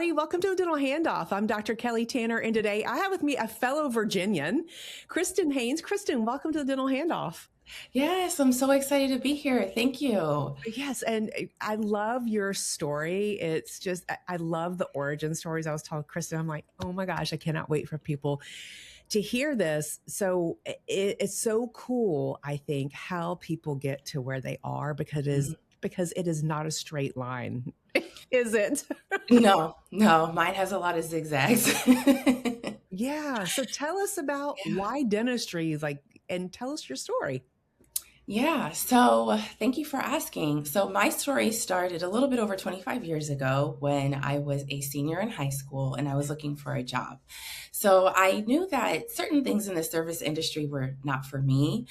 everybody. Welcome to the Dental Handoff. I'm Dr. Kelly Tanner, and today I have with me a fellow Virginian, Kristin Haynes. Kristin, welcome to the Dental Handoff. Yes, I'm so excited to be here. Thank you. Yes, and I love your story. It's just, I love the origin stories. I was telling Kristin, I'm like, oh my gosh, I cannot wait for people to hear this. So it's so cool, I think, how people get to where they are because it is not a straight line, is it? No, mine has a lot of zigzags. Yeah. So tell us about why dentistry, and tell us your story. Yeah, so thank you for asking. So my story started a little bit over 25 years ago when I was a senior in high school and I was looking for a job. So I knew that certain things in the service industry were not for me.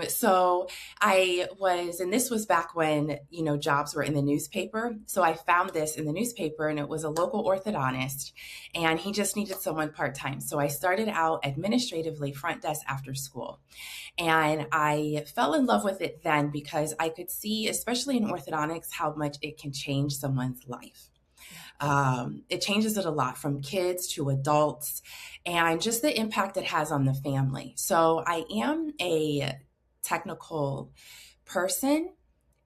So I was, and this was back when, jobs were in the newspaper. So I found this in the newspaper and it was a local orthodontist and he just needed someone part-time. So I started out administratively front desk after school. And I fell in love with it then because I could see, especially in orthodontics, how much it can change someone's life. It changes it a lot from kids to adults and just the impact it has on the family. So I am a technical person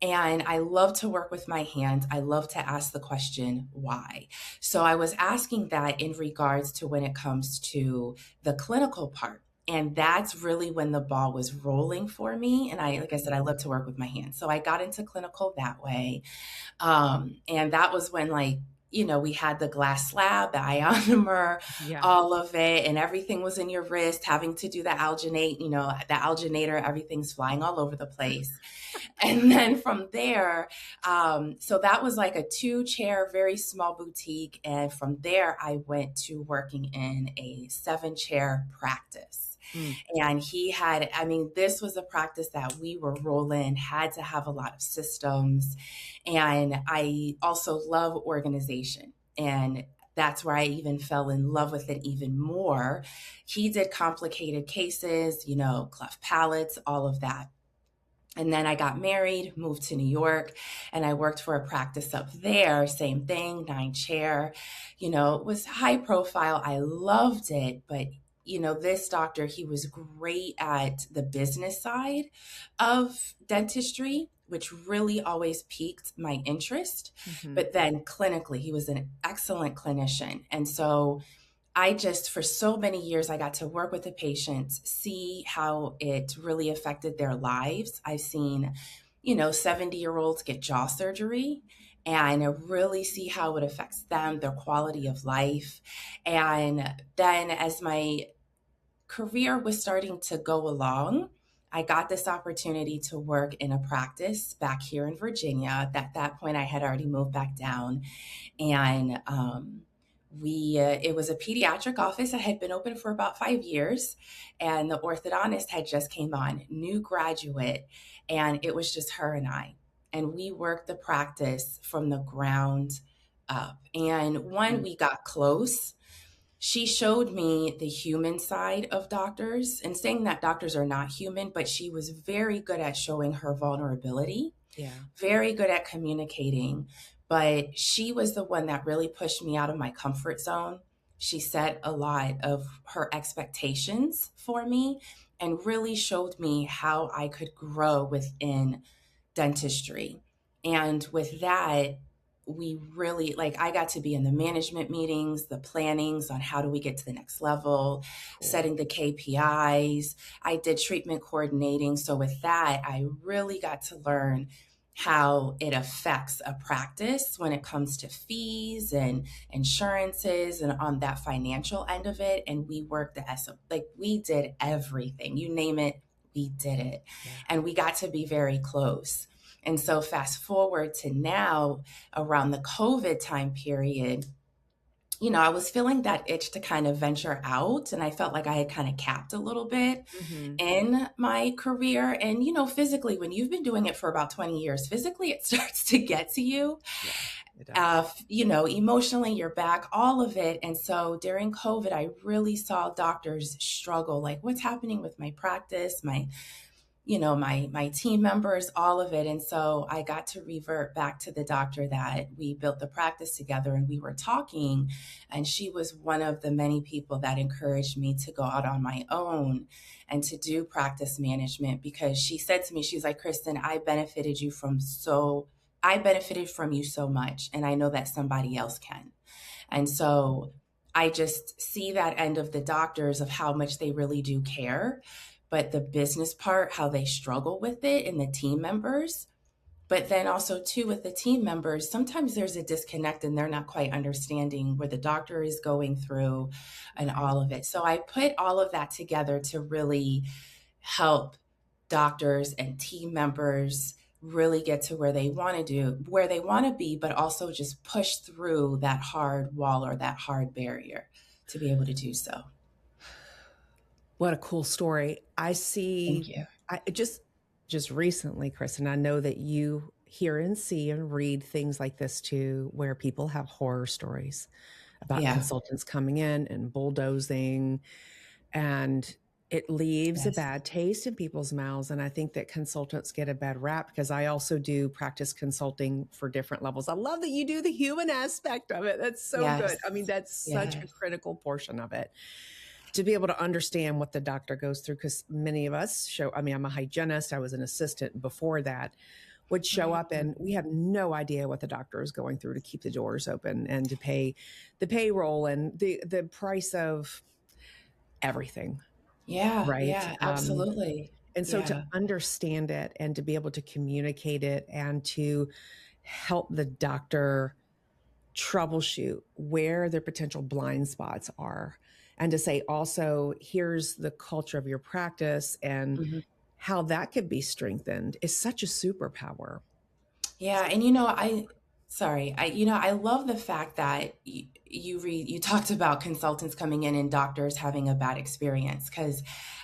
and I love to work with my hands. I love to ask the question, why? So I was asking that in regards to when it comes to the clinical part. And that's really when the ball was rolling for me. And like I said, I love to work with my hands. So I got into clinical that way. And that was when we had the glass slab, the ionomer, all of it, and everything was in your wrist, having to do the alginate, the alginator, everything's flying all over the place. And then from there, so that was like a 2-chair, very small boutique. And from there, I went to working in a 7-chair practice. And this was a practice that we were rolling, had to have a lot of systems. And I also love organization. And that's where I even fell in love with it even more. He did complicated cases, cleft palates, all of that. And then I got married, moved to New York, and I worked for a practice up there. Same thing, 9-chair. It was high profile. I loved it, but this doctor, he was great at the business side of dentistry, which really always piqued my interest. But then clinically, he was an excellent clinician. And so for so many years, I got to work with the patients, see how it really affected their lives. I've seen, 70-year-olds get jaw surgery and I really see how it affects them, their quality of life. And then as my career was starting to go along, I got this opportunity to work in a practice back here in Virginia. At that point, I had already moved back down. And it was a pediatric office that had been open for about 5 years. And the orthodontist had just came on, new graduate. And it was just her and I. And we worked the practice from the ground up. And we got close. She showed me the human side of doctors, and saying that doctors are not human, but she was very good at showing her vulnerability, very good at communicating. But she was the one that really pushed me out of my comfort zone. She set a lot of her expectations for me and really showed me how I could grow within dentistry. And with that, we really, I got to be in the management meetings, the plannings on how do we get to the next level, setting the KPIs. I did treatment coordinating. So with that, I really got to learn how it affects a practice when it comes to fees and insurances and on that financial end of it. And we worked we did everything. You name it, we did it. Yeah. And we got to be very close. And so fast forward to now, around the COVID time period, I was feeling that itch to kind of venture out. And I felt like I had kind of capped a little bit in my career. And, physically, when you've been doing it for about 20 years, physically, it starts to get to you. Yeah, emotionally, your back, all of it. And so during COVID, I really saw doctors struggle, like what's happening with my practice, my my team members, all of it. And so I got to revert back to the doctor that we built the practice together, and we were talking, and she was one of the many people that encouraged me to go out on my own and to do practice management, because she said to me, she's like, Kristin, I benefited from you so much, and I know that somebody else can. And so I just see that end of the doctors of how much they really do care, but the business part, how they struggle with it, and the team members. But then also too, with the team members, sometimes there's a disconnect and they're not quite understanding where the doctor is going through and all of it. So I put all of that together to really help doctors and team members really get to where they want to be, but also just push through that hard wall or that hard barrier to be able to do so. What a cool story. I Thank see. you. I just recently, Kristin, I know that you hear and see and read things like this too, where people have horror stories about Yeah. consultants coming in and bulldozing, and it leaves a Yes. bad taste in people's mouths. And I think that consultants get a bad rap, because I also do practice consulting for different levels. I love that you do the human aspect of it. That's so Yes. good. I mean, that's such a Yes. critical portion of it, to be able to understand what the doctor goes through. Because many of us I'm a hygienist, I was an assistant before that, would show up and we have no idea what the doctor is going through to keep the doors open and to pay the payroll and the price of everything. Yeah. Right. Yeah. Absolutely. And so to Yeah. understand it and to be able to communicate it and to help the doctor troubleshoot where their potential blind spots are, and to say also, here's the culture of your practice and Mhm. how that could be strengthened, is such a superpower. Yeah, and I love the fact that you talked about consultants coming in and doctors having a bad experience, because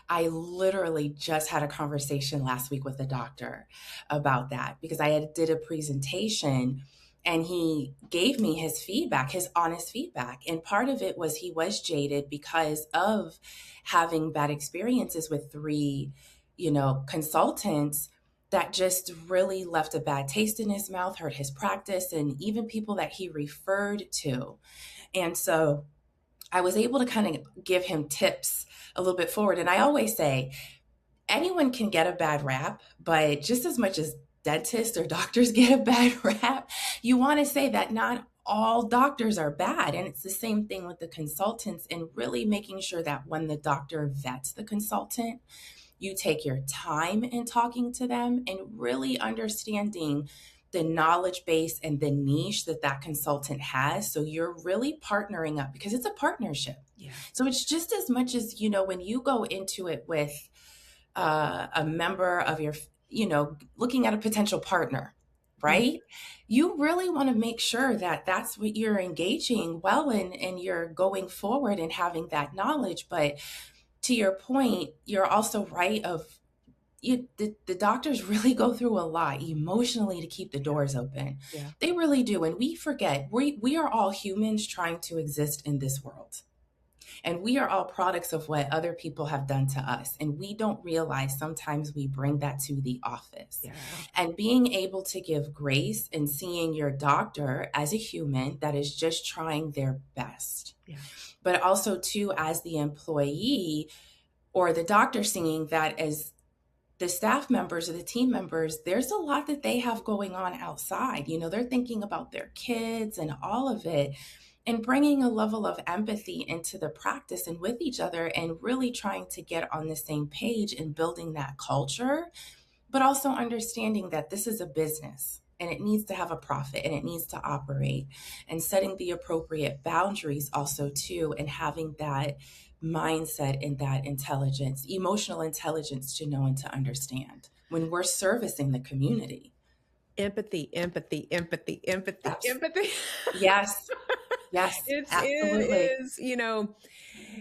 I literally just had a conversation last week with a doctor about that, because did a presentation and he gave me his feedback, his honest feedback. And part of it was he was jaded because of having bad experiences with three, consultants that just really left a bad taste in his mouth, hurt his practice, and even people that he referred to. And so I was able to kind of give him tips a little bit forward. And I always say, anyone can get a bad rap, but just as much as dentists or doctors get a bad rap, you want to say that not all doctors are bad. And it's the same thing with the consultants, and really making sure that when the doctor vets the consultant, you take your time in talking to them and really understanding the knowledge base and the niche that consultant has. So you're really partnering up, because it's a partnership. Yeah. So it's just as much as, when you go into it with a member of your, looking at a potential partner, right? You really want to make sure that that's what you're engaging well in, and you're going forward and having that knowledge. But to your point, you're also right of the doctors really go through a lot emotionally to keep the doors open. Yeah. They really do. And we forget, we are all humans trying to exist in this world. And we are all products of what other people have done to us. And we don't realize sometimes we bring that to the office. Yeah. And being able to give grace and seeing your doctor as a human that is just trying their best. Yeah. But also too, as the employee or the doctor, seeing that as the staff members or the team members, there's a lot that they have going on outside. They're thinking about their kids and all of it, and bringing a level of empathy into the practice and with each other, and really trying to get on the same page and building that culture, but also understanding that this is a business and it needs to have a profit and it needs to operate, and setting the appropriate boundaries also too, and having that mindset and that intelligence, emotional intelligence, to know and to understand when we're servicing the community. Empathy. Yes. Yes, absolutely. It is,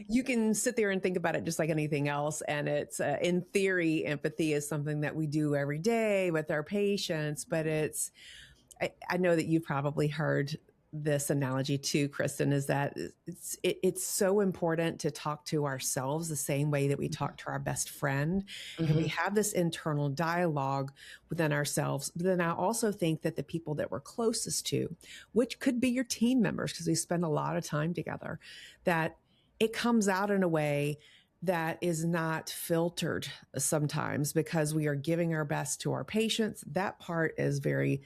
you can sit there and think about it just like anything else. And it's, in theory, empathy is something that we do every day with our patients, but I know that you've probably heard this analogy too, Kristin, is that it's so important to talk to ourselves the same way that we talk to our best friend. And we Mm-hmm. have this internal dialogue within ourselves. But then I also think that the people that we're closest to, which could be your team members, because we spend a lot of time together, that it comes out in a way that is not filtered sometimes because we are giving our best to our patients. That part is very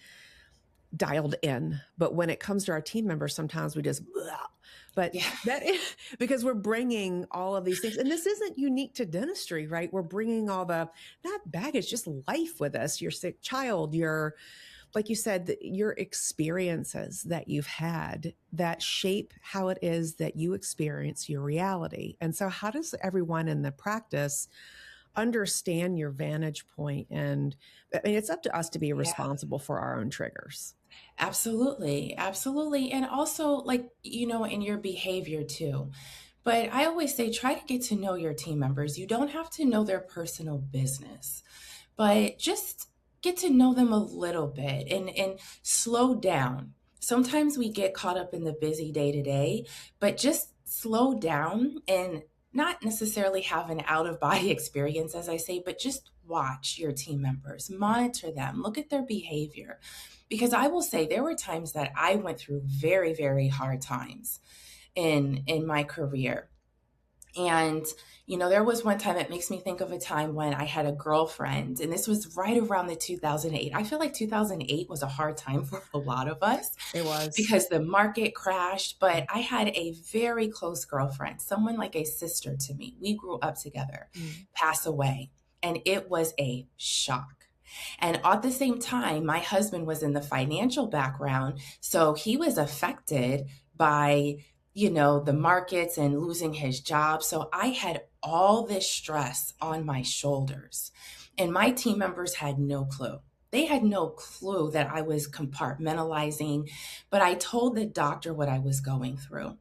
dialed in. But when it comes to our team members, sometimes we just, blah. But Yeah. that is because we're bringing all of these things. And this isn't unique to dentistry, right? We're bringing all the, not baggage, just life with us, your sick child, your, like you said, your experiences that you've had that shape how it is that you experience your reality. And so how does everyone in the practice understand your vantage point? And I mean, it's up to us to be Yeah. responsible for our own triggers. Absolutely. Absolutely. And also, like, in your behavior too. But I always say try to get to know your team members. You don't have to know their personal business, but just get to know them a little bit and slow down. Sometimes we get caught up in the busy day to day, but just slow down and not necessarily have an out of body experience, as I say, but just watch your team members, monitor them, look at their behavior. Because I will say there were times that I went through very, very hard times in my career. And, there was one time, it makes me think of a time when I had a girlfriend, and this was right around the 2008. I feel like 2008 was a hard time for a lot of us It was. because the market crashed, but I had a very close girlfriend, someone like a sister to me. We grew up together, pass away, and it was a shock. And at the same time, my husband was in the financial background, so he was affected by the markets and losing his job. So I had all this stress on my shoulders. And my team members had no clue. They had no clue that I was compartmentalizing, but I told the doctor what I was going through.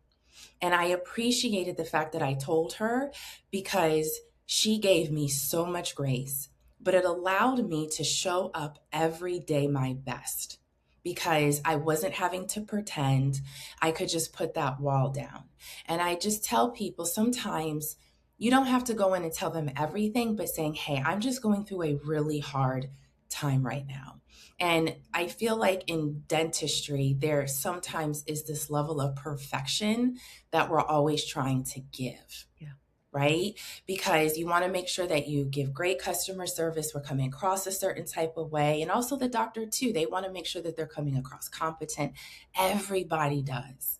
And I appreciated the fact that I told her because she gave me so much grace, but it allowed me to show up every day my best because I wasn't having to pretend. I could just put that wall down. And I just tell people sometimes you don't have to go in and tell them everything, but saying, hey, I'm just going through a really hard time right now. And I feel like in dentistry, there sometimes is this level of perfection that we're always trying to give. Yeah. Right? Because you want to make sure that you give great customer service. We're coming across a certain type of way. And also the doctor too. They want to make sure that they're coming across competent. Everybody does.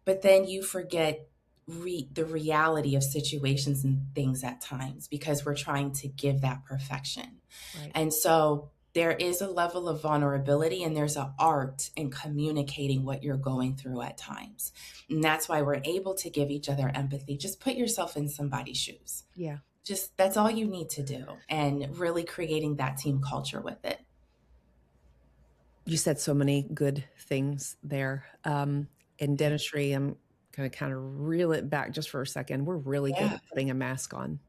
But then you forget the reality of situations and things at times because we're trying to give that perfection. Right. And so there is a level of vulnerability and there's an art in communicating what you're going through at times. And that's why we're able to give each other empathy. Just put yourself in somebody's shoes. Yeah. Just that's all you need to do and really creating that team culture with it. You said so many good things there. In dentistry, I'm going to kind of reel it back just for a second. We're really good at putting a mask on.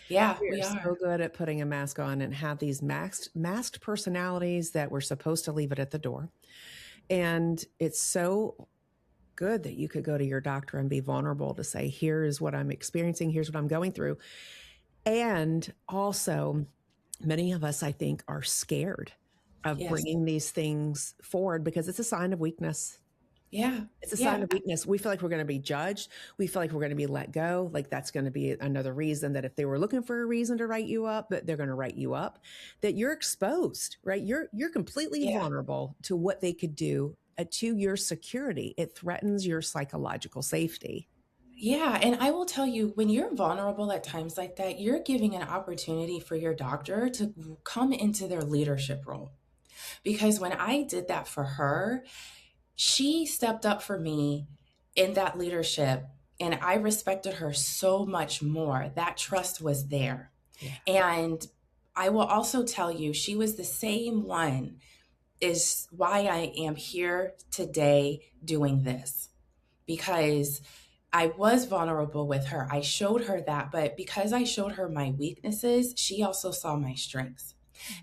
Yeah, We we are are. so good at putting a mask on and have these masked personalities that we're supposed to leave it at the door. And it's so good that you could go to your doctor and be vulnerable to say, here's what I'm experiencing, here's what I'm going through. And also, many of us, I think, are scared of bringing these things forward because it's a sign of weakness. Yeah. It's a sign of weakness. We feel like we're going to be judged. We feel like we're going to be let go. Like that's going to be another reason that if they were looking for a reason to write you up, that they're going to write you up, that you're exposed, right? You're completely vulnerable to what they could do to your security. It threatens your psychological safety. Yeah. And I will tell you, when you're vulnerable at times like that, you're giving an opportunity for your doctor to come into their leadership role. Because when I did that for her, she stepped up for me in that leadership and I respected her so much more. That trust was there. Yeah. And I will also tell you, she was the same one is why I am here today doing this, because I was vulnerable with her. I showed her that, but because I showed her my weaknesses, she also saw my strengths.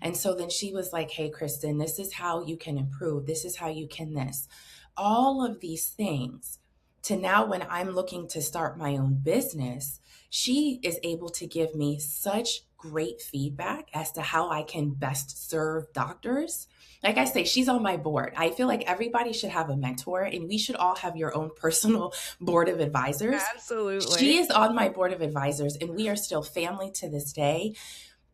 And so then she was like, hey, Kristin, this is how you can improve. This is how you can this. all of these things to now when I'm looking to start my own business, she is able to give me such great feedback as to how I can best serve doctors. Like I say, she's on my board. I feel like everybody should have a mentor, and we should all have your own personal board of advisors. Absolutely. She is on my board of advisors, and we are still family to this day.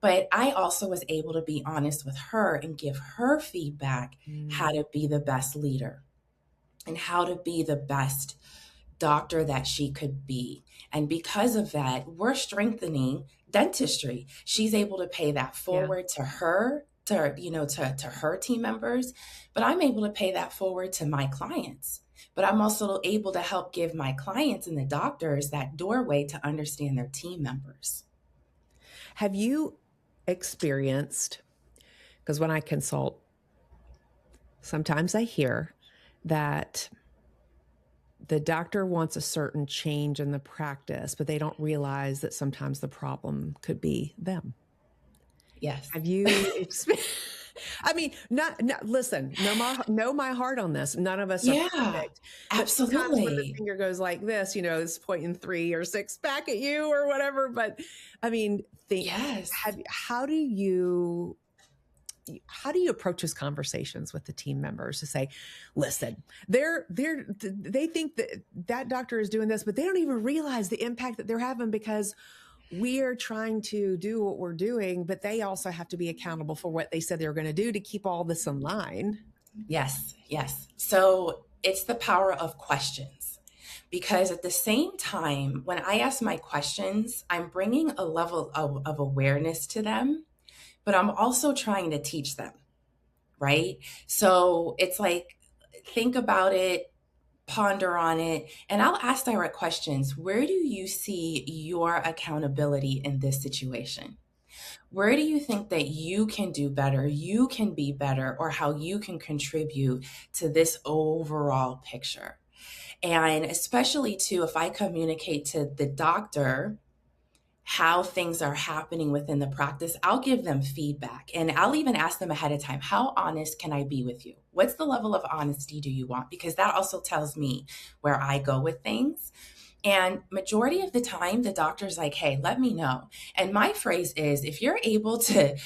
But I also was able to be honest with her and give her feedback how to be the best leader and how to be the best doctor that she could be. And because of that, we're strengthening dentistry. She's able to pay that forward to her, to her team members, but I'm able to pay that forward to my clients. But I'm also able to help give my clients and the doctors that doorway to understand their team members. Have you experienced, because when I consult, sometimes I hear that the doctor wants a certain change in the practice, but they don't realize that sometimes the problem could be them. Yes. Have you experienced? I mean, listen, know my heart on this. None of us are perfect. Absolutely. Sometimes when the finger goes like this, it's pointing 3 or 6 back at you or whatever. But I mean, how do you approach those conversations with the team members to say, listen, they think that doctor is doing this, but they don't even realize the impact that they're having because we are trying to do what we're doing, but they also have to be accountable for what they said they were going to do to keep all this in line. Yes. So it's the power of questions, because at the same time, when I ask my questions, I'm bringing a level of awareness to them, but I'm also trying to teach them, right? So it's like, think about it, ponder on it, and I'll ask direct questions. Where do you see your accountability in this situation? Where do you think that you can do better, you can be better, or how you can contribute to this overall picture? And especially too, if I communicate to the doctor how things are happening within the practice, I'll give them feedback, and I'll even ask them ahead of time, how honest can I be with you? What's the level of honesty do you want? Because that also tells me where I go with things. And majority of the time, the doctor's like, hey, let me know. And my phrase is, if you're able to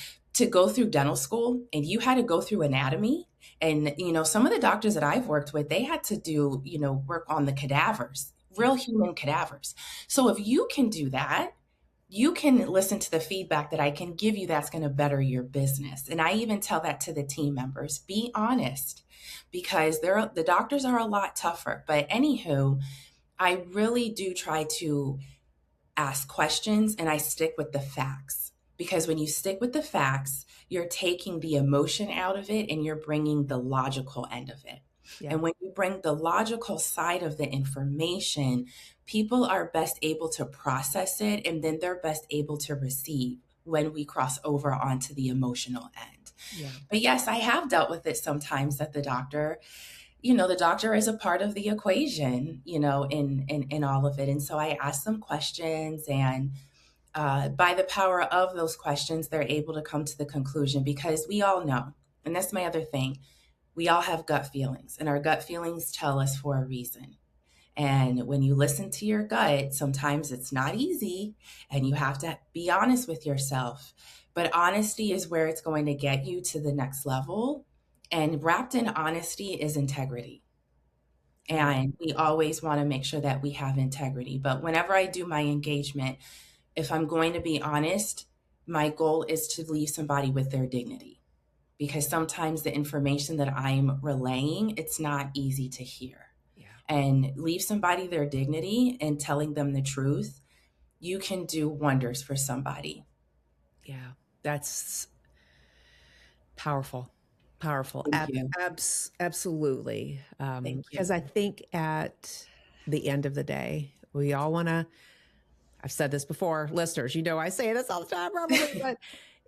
go through dental school and you had to go through anatomy, and some of the doctors that I've worked with, they had to do work on the cadavers, real human cadavers. So if you can do that, you can listen to the feedback that I can give you that's going to better your business. And I even tell that to the team members, be honest, because the doctors are a lot tougher. But anywho, I really do try to ask questions, and I stick with the facts, because when you stick with the facts, you're taking the emotion out of it and you're bringing the logical end of it. Yeah. And when you bring the logical side of the information, people are best able to process it, and then they're best able to receive when we cross over onto the emotional end. Yeah. But yes, I have dealt with it sometimes that the doctor is a part of the equation, in all of it. And so I ask them questions, and by the power of those questions, they're able to come to the conclusion, because we all know, and that's my other thing, we all have gut feelings, and our gut feelings tell us for a reason. And when you listen to your gut, sometimes it's not easy, and you have to be honest with yourself. But honesty is where it's going to get you to the next level. And wrapped in honesty is integrity. And we always want to make sure that we have integrity. But whenever I do my engagement, if I'm going to be honest, my goal is to leave somebody with their dignity. Because sometimes the information that I'm relaying, it's not easy to hear. Yeah. And leave somebody their dignity and telling them the truth, you can do wonders for somebody. Yeah, that's powerful. Absolutely. Because I think at the end of the day, we all want to, I've said this before, listeners, I say this all the time probably, but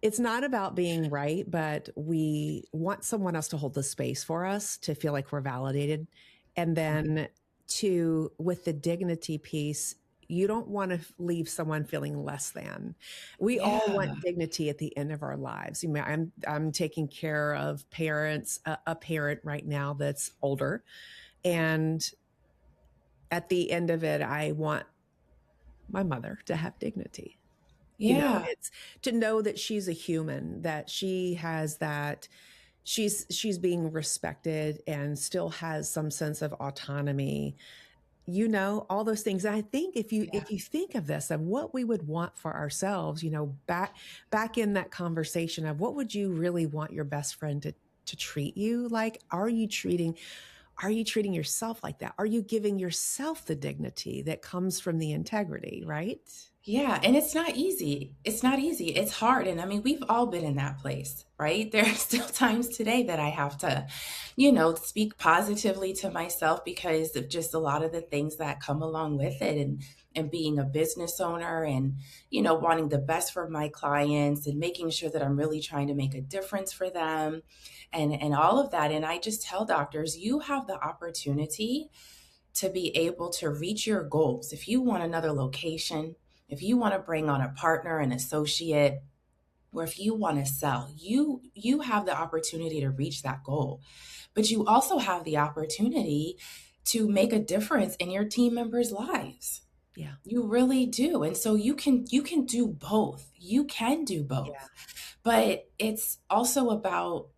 it's not about being right, but we want someone else to hold the space for us to feel like we're validated. And then with the dignity piece, you don't want to leave someone feeling less than. We all want dignity at the end of our lives. I'm taking care of a parent right now that's older, And at the end of it, I want my mother to have dignity. Yeah. It's to know that she's a human, that she has that she's being respected and still has some sense of autonomy, all those things. And I think if you think of this, of what we would want for ourselves, back in that conversation of what would you really want your best friend to treat you like? Are you treating yourself like that? Are you giving yourself the dignity that comes from the integrity, right? Yeah, and it's not easy. It's not easy. It's hard. And I mean, we've all been in that place, right? There are still times today that I have to, speak positively to myself because of just a lot of the things that come along with it, and being a business owner, and, wanting the best for my clients and making sure that I'm really trying to make a difference for them, and all of that. And I just tell doctors, you have the opportunity to be able to reach your goals. If you want another location, if you want to bring on a partner, an associate, or if you want to sell, you have the opportunity to reach that goal. But you also have the opportunity to make a difference in your team members' lives. Yeah. You really do. And so you can do both. You can do both. Yeah. But it's also about,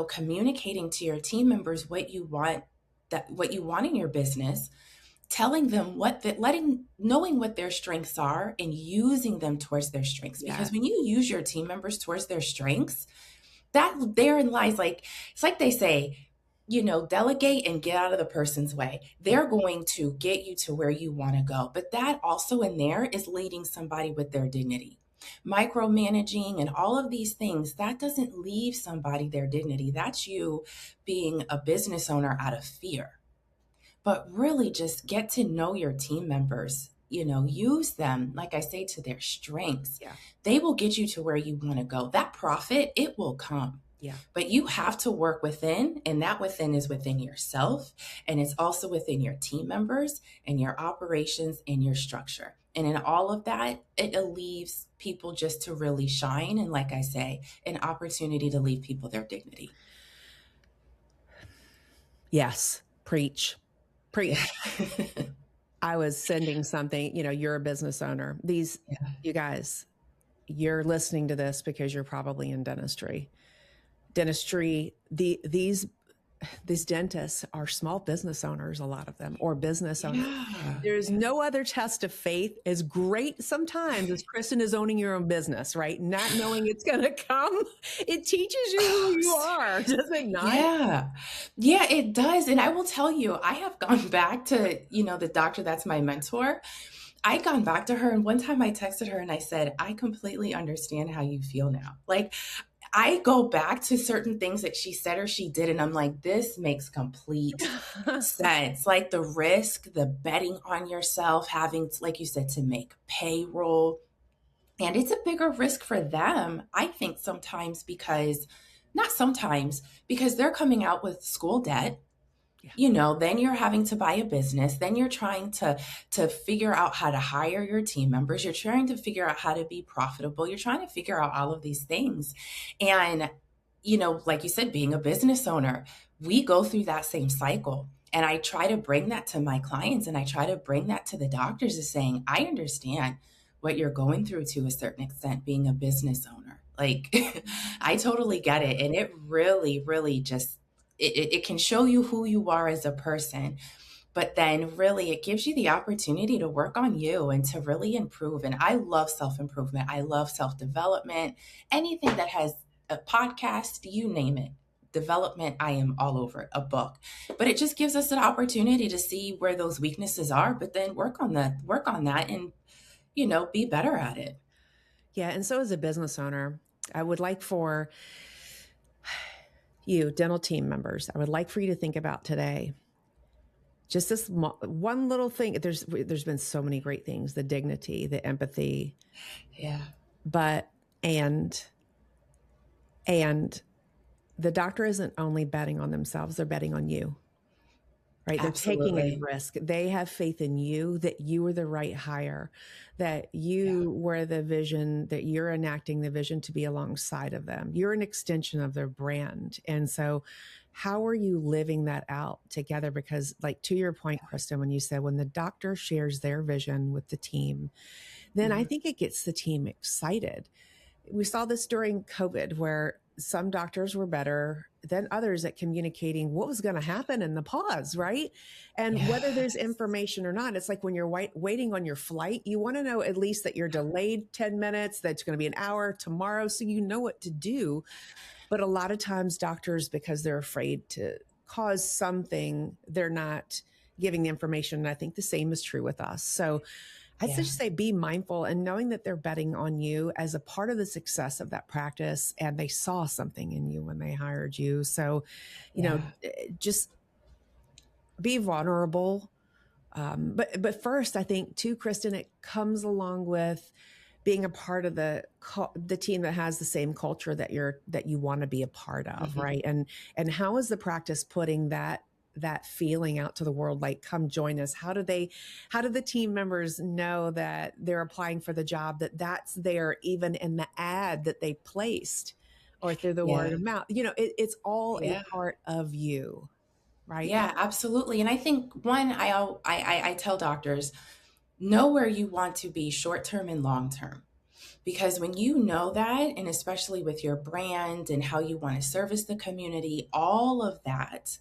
communicating to your team members what you want in your business, telling them knowing what their strengths are and using them towards their strengths. Because when you use your team members towards their strengths, that therein lies, it's like they say, delegate and get out of the person's way. They're going to get you to where you want to go. But that also in there is leading somebody with their dignity. Micromanaging and all of these things, that doesn't leave somebody their dignity. That's you being a business owner out of fear. But really just get to know your team members, use them, like I say, to their strengths. Yeah. They will get you to where you want to go. That profit, it will come. Yeah. But you have to work within, and that within is within yourself. And it's also within your team members and your operations and your structure. And in all of that, it leaves people just to really shine. And like I say, an opportunity to leave people their dignity. Yes. Preach. I was sending something, you're a business owner. You guys, you're listening to this because you're probably in dentistry. These dentists are small business owners, a lot of them, or business owners. Yeah. There's no other test of faith as great sometimes as Kristin is owning your own business, right? Not knowing it's going to come. It teaches you who you are, does it not? Yeah. Yeah, it does. And I will tell you, I have gone back to, the doctor that's my mentor. I'd gone back to her, and one time I texted her and I said, I completely understand how you feel now. I go back to certain things that she said or she did, and I'm like, this makes complete sense. Like the risk, the betting on yourself, having, like you said, to make payroll. And it's a bigger risk for them, I think, because they're coming out with school debt. Then you're having to buy a business. Then you're trying to figure out how to hire your team members. You're trying to figure out how to be profitable. You're trying to figure out all of these things. And, like you said, being a business owner, we go through that same cycle. And I try to bring that to my clients, and I try to bring that to the doctors, is saying, I understand what you're going through to a certain extent being a business owner. I totally get it. And it really, really just, it can show you who you are as a person, but then really it gives you the opportunity to work on you and to really improve. And I love self-improvement. I love self-development, anything that has a podcast, you name it. Development, I am all over it, a book. But it just gives us an opportunity to see where those weaknesses are, but then work on that and, be better at it. Yeah. And so as a business owner, I would like for you, dental team members, I would like for you to think about today, just this one little thing. There's been so many great things, the dignity, the empathy. Yeah. But, and the doctor isn't only betting on themselves, they're betting on you, right? Absolutely. They're taking a risk. They have faith in you, that you were the right hire, that you were the vision, that you're enacting the vision to be alongside of them. You're an extension of their brand. And so how are you living that out together? Because like to your point, Kristin, when you said when the doctor shares their vision with the team, then I Mhm. think it gets the team excited. We saw this during COVID where some doctors were better than others at communicating what was going to happen in the pause, right? And whether there's Yes. information or not, it's like when you're waiting on your flight, you want to know at least that you're delayed 10 minutes, that's going to be an hour tomorrow, so you know what to do. But a lot of times, doctors, because they're afraid to cause something, they're not giving the information. And I think the same is true with us. So I'd Yeah. just say be mindful and knowing that they're betting on you as a part of the success of that practice. And they saw something in you when they hired you. So, Yeah. just be vulnerable. But first, I think too, Kristin, it comes along with being a part of the team that has the same culture that you want to be a part of, Mhm. right? And how is the practice putting that feeling out to the world, like, come join us? How do the team members know that they're applying for the job, that's there even in the ad that they placed or through the Yeah. word of mouth? It's all a Yeah. part of you, right? Yeah, absolutely. And I think one, I tell doctors, know where you want to be short term and long term. Because when you know that, and especially with your brand and how you want to service the community, all of that,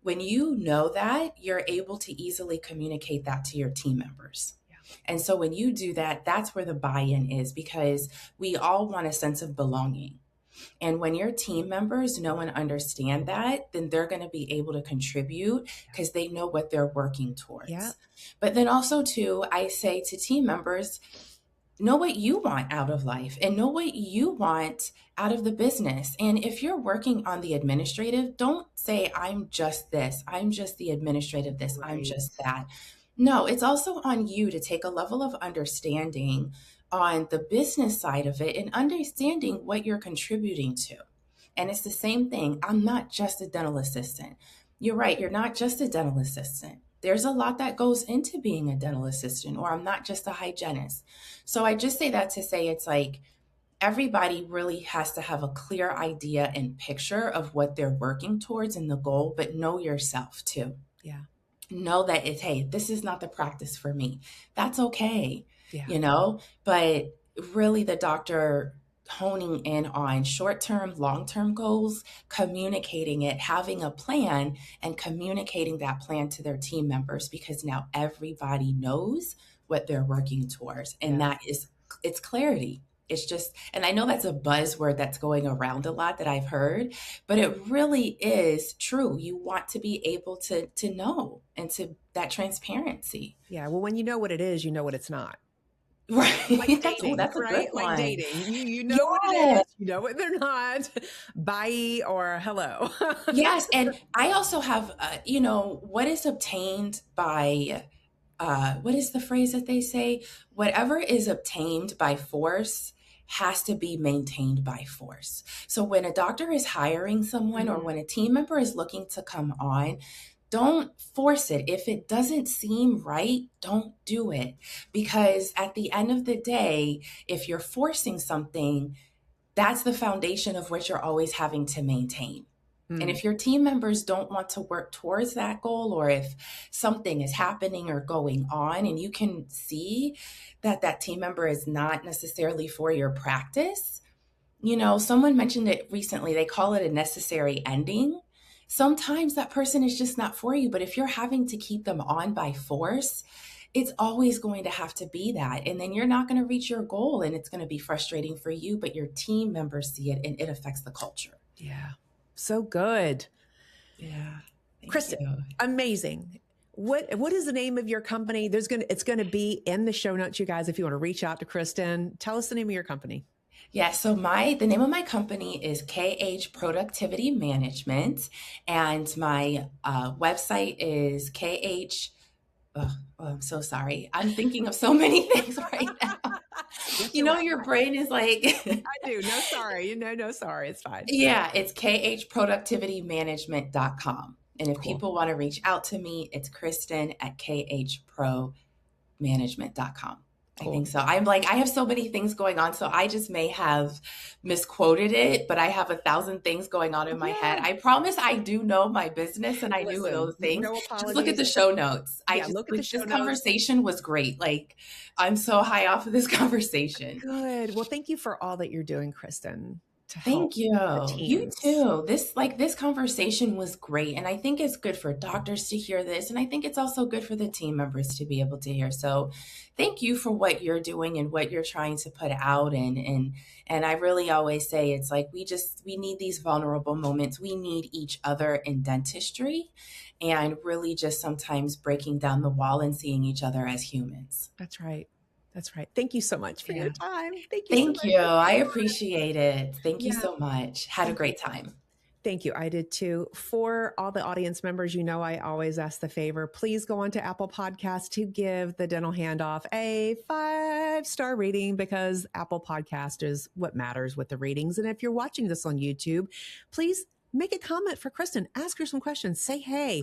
when you know that, you're able to easily communicate that to your team members. Yeah. And so when you do that, that's where the buy-in is, because we all want a sense of belonging. And when your team members know and understand that, then they're going to be able to contribute because they know what they're working Yeah. towards. But then also, too, I say to team members, know what you want out of life and know what you want out of the business. And if you're working on the administrative, don't say, I'm just this, I'm just the administrative this, I'm Right. just that. No, it's also on you to take a level of understanding on the business side of it and understanding what you're contributing to. And it's the same thing. I'm not just a dental assistant. You're right. You're not just a dental assistant. There's a lot that goes into being a dental assistant, or I'm not just a hygienist. So I just say that to say it's like everybody really has to have a clear idea and picture of what they're working towards and the goal, but know yourself too. Yeah. Know that it's, hey, this is not the practice for me. That's okay, Yeah. but really the doctor honing in on short-term, long-term goals, communicating it, having a plan, and communicating that plan to their team members, because now everybody knows what they're working towards. And Yeah. that is, it's clarity. It's just, and I know that's a buzzword that's going around a lot that I've heard, but it really is true. You want to be able to know, and to that transparency. Yeah. Well, when you know what it is, you know what it's not. Like Right. That's, oh, dating, that's a good right? Like one. dating. You know what it Yes. is, you know what they're not. Bye or hello. Yes. And I also have, what is obtained by, what is the phrase that they say? Whatever is obtained by force has to be maintained by force. So when a doctor is hiring someone, or when a team member is looking to come on, don't force it. If it doesn't seem right, don't do it. Because at the end of the day, if you're forcing something, that's the foundation of what you're always having to maintain. And if your team members don't want to work towards that goal, or if something is happening or going on, and you can see that that team member is not necessarily for your practice, someone mentioned it recently, they call it a necessary ending. Sometimes that person is just not for you, but if you're having to keep them on by force, it's always going to have to be that. And then you're not going to reach your goal, and it's going to be frustrating for you, but your team members see it and it affects the culture. Yeah. So good. Yeah. Kristin, amazing. What is the name of your company? It's going to be in the show notes, you guys, if you want to reach out to Kristin. Tell us the name of your company. Yeah, so the name of my company is KH Productivity Management, and my website is KH. Oh, I'm so sorry. I'm thinking of so many things right now. Your brain is like. I do. No, sorry. No, sorry. It's fine. Yeah, it's khproductivitymanagement.com. And if Cool. people want to reach out to me, it's Kristin at khpromanagement.com. I think so. I'm like, I have so many things going on, so I just may have misquoted it, but I have 1,000 things going on in my head. I promise I do know my business and I knew those things. No apologies. Just look at the show notes. Look at the show this notes. Conversation was great. Like, I'm so high off of this conversation. Good. Well, thank you for all that you're doing, Kristin. Thank you. You too. This conversation was great. And I think it's good for doctors to hear this. And I think it's also good for the team members to be able to hear. So thank you for what you're doing and what you're trying to put out. And I really always say it's like, we need these vulnerable moments. We need each other in dentistry, and really just sometimes breaking down the wall and seeing each other as humans. That's right. That's right. Thank you so much for your time. Thank you. I appreciate it. Thank you so much. Had a great time. Thank you. I did too. For all the audience members, I always ask the favor, please go on to Apple Podcasts to give the Dental Handoff a 5-star rating, because Apple Podcast is what matters with the ratings. And if you're watching this on YouTube, please make a comment for Kristin. Ask her some questions. Say, hey,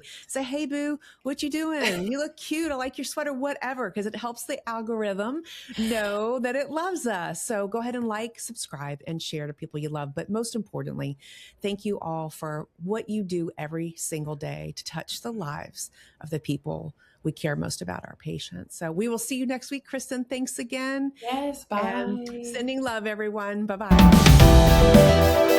boo, what you doing? You look cute. I like your sweater, whatever, because it helps the algorithm know that it loves us. So go ahead and like, subscribe, and share to people you love. But most importantly, thank you all for what you do every single day to touch the lives of the people we care most about, our patients. So we will see you next week. Kristin, thanks again. Yes, bye. And sending love, everyone. Bye-bye.